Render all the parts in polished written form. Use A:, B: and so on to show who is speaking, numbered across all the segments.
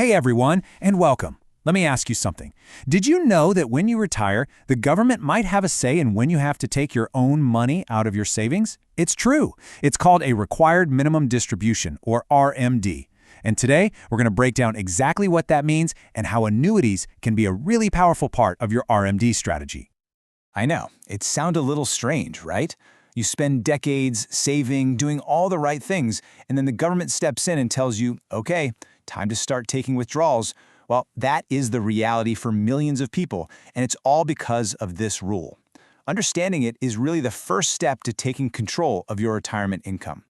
A: Hey everyone, and welcome. Let me ask you something. Did you know that when you retire, the government might have a say in when you have to take your own money out of your savings? It's true. It's called a required minimum distribution, or RMD. And today, we're going to break down exactly what that means and how annuities can be a really powerful part of your RMD strategy.
B: I know, it sounds a little strange, right? You spend decades saving, doing all the right things, and then the government steps in and tells you, okay, time to start taking withdrawals. Well, that is the reality for millions of people, and it's all because of this rule. Understanding it is really the first step to taking control of your retirement income.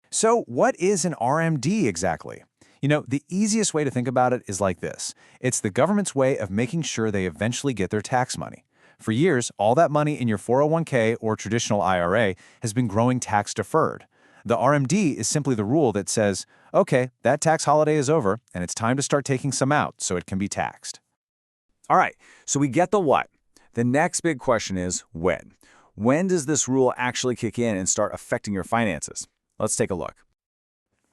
C: So what is an RMD exactly? The easiest way to think about it is like this. It's the government's way of making sure they eventually get their tax money. For years, all that money in your 401k or traditional IRA has been growing tax-deferred. The RMD is simply the rule that says, okay, that tax holiday is over, and it's time to start taking some out so it can be taxed. All right, so we get the what. The next big question is when. When does this rule actually kick in and start affecting your finances? Let's take a look.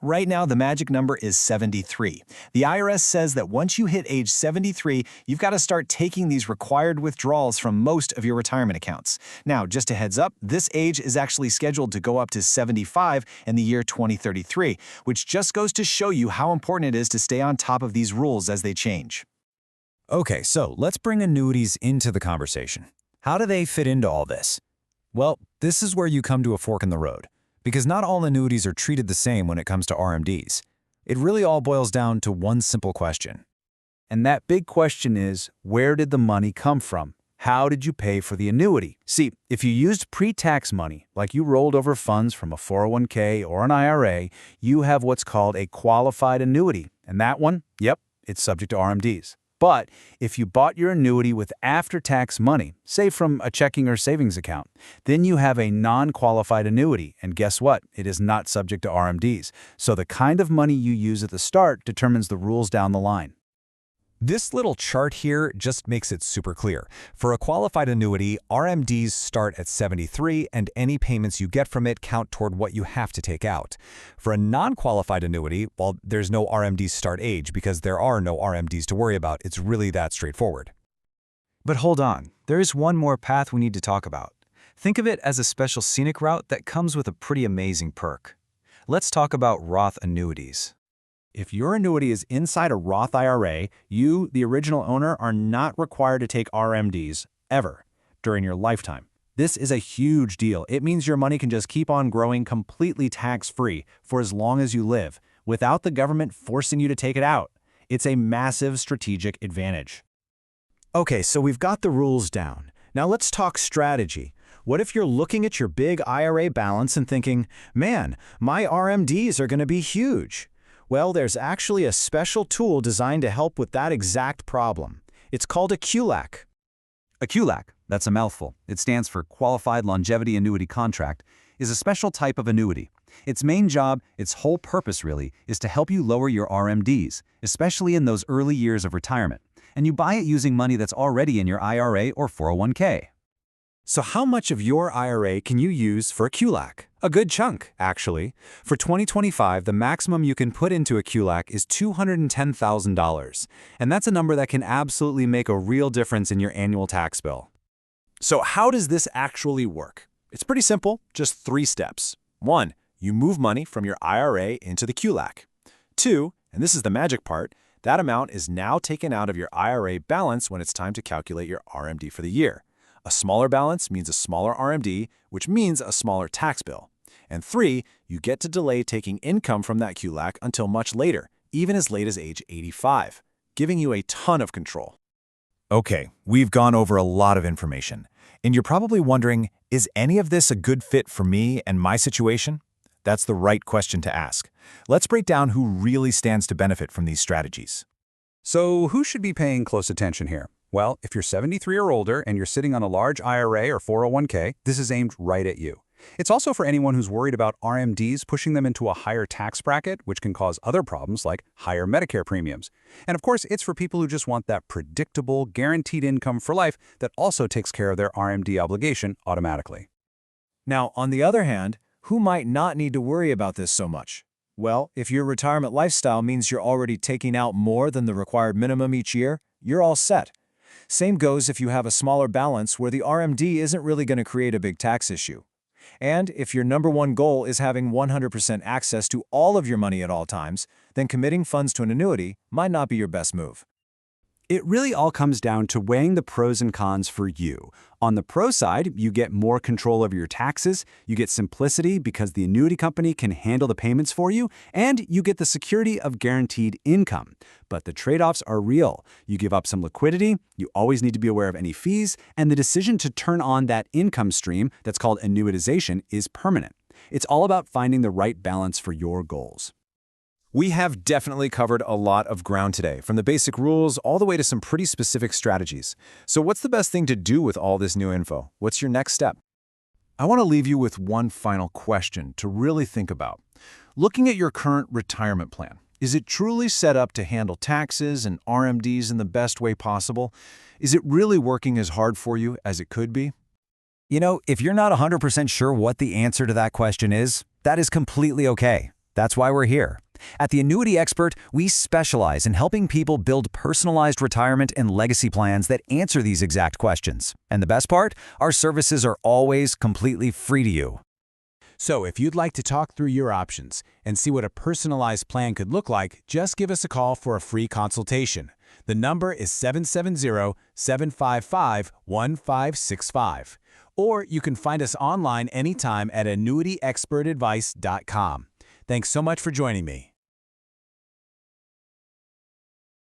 B: Right now, the magic number is 73. The IRS says that once you hit age 73, you've got to start taking these required withdrawals from most of your retirement accounts. Now, just a heads up, this age is actually scheduled to go up to 75 in the year 2033, which just goes to show you how important it is to stay on top of these rules as they change.
A: Okay, so let's bring annuities into the conversation. How do they fit into all this? Well, this is where you come to a fork in the road, because not all annuities are treated the same when it comes to RMDs. It really all boils down to one simple question.
C: And that big question is, where did the money come from? How did you pay for the annuity? See, if you used pre-tax money, like you rolled over funds from a 401k or an IRA, you have what's called a qualified annuity. And that one, yep, it's subject to RMDs. But if you bought your annuity with after-tax money, say from a checking or savings account, then you have a non-qualified annuity, and guess what? It is not subject to RMDs. So the kind of money you use at the start determines the rules down the line.
A: This little chart here just makes it super clear. For a qualified annuity, RMDs start at 73, and any payments you get from it count toward what you have to take out. For a non-qualified annuity, well, there's no RMD start age because there are no RMDs to worry about. It's really that straightforward.
C: But hold on, there is one more path we need to talk about. Think of it as a special scenic route that comes with a pretty amazing perk. Let's talk about Roth annuities. If your annuity is inside a Roth IRA, you, the original owner, are not required to take RMDs, ever, during your lifetime. This is a huge deal. It means your money can just keep on growing completely tax-free for as long as you live, without the government forcing you to take it out. It's a massive strategic advantage.
D: Okay, so we've got the rules down. Now let's talk strategy. What if you're looking at your big IRA balance and thinking, man, my RMDs are going to be huge? Well, there's actually a special tool designed to help with that exact problem. It's called a QLAC.
E: A QLAC, that's a mouthful. It stands for Qualified Longevity Annuity Contract, is a special type of annuity. Its main job, its whole purpose really, is to help you lower your RMDs, especially in those early years of retirement. And you buy it using money that's already in your IRA or 401k.
D: So how much of your IRA can you use for a QLAC? A good chunk, actually. For 2025, the maximum you can put into a QLAC is $210,000. And that's a number that can absolutely make a real difference in your annual tax bill. So how does this actually work? It's pretty simple, just 3 steps. 1, you move money from your IRA into the QLAC. 2, and this is the magic part, that amount is now taken out of your IRA balance when it's time to calculate your RMD for the year. A smaller balance means a smaller RMD, which means a smaller tax bill. And 3, you get to delay taking income from that QLAC until much later, even as late as age 85, giving you a ton of control.
A: Okay, we've gone over a lot of information. And you're probably wondering, is any of this a good fit for me and my situation? That's the right question to ask. Let's break down who really stands to benefit from these strategies.
F: So who should be paying close attention here? Well, if you're 73 or older and you're sitting on a large IRA or 401k, this is aimed right at you. It's also for anyone who's worried about RMDs pushing them into a higher tax bracket, which can cause other problems like higher Medicare premiums. And of course, it's for people who just want that predictable, guaranteed income for life that also takes care of their RMD obligation automatically.
C: Now, on the other hand, who might not need to worry about this so much? Well, if your retirement lifestyle means you're already taking out more than the required minimum each year, you're all set. Same goes if you have a smaller balance where the RMD isn't really going to create a big tax issue. And if your number one goal is having 100% access to all of your money at all times, then committing funds to an annuity might not be your best move.
D: It really all comes down to weighing the pros and cons for you. On the pro side, you get more control over your taxes, you get simplicity because the annuity company can handle the payments for you, and you get the security of guaranteed income. But the trade-offs are real. You give up some liquidity, you always need to be aware of any fees, and the decision to turn on that income stream that's called annuitization is permanent. It's all about finding the right balance for your goals.
C: We have definitely covered a lot of ground today, from the basic rules all the way to some pretty specific strategies. So what's the best thing to do with all this new info? What's your next step? I want to leave you with one final question to really think about. Looking at your current retirement plan, is it truly set up to handle taxes and RMDs in the best way possible? Is it really working as hard for you as it could be?
A: You know, if you're not 100% sure what the answer to that question is, that is completely okay. That's why we're here. At the Annuity Expert, we specialize in helping people build personalized retirement and legacy plans that answer these exact questions. And the best part? Our services are always completely free to you.
B: So if you'd like to talk through your options and see what a personalized plan could look like, just give us a call for a free consultation. The number is 770-755-1565. Or you can find us online anytime at annuityexpertadvice.com. Thanks so much for joining me.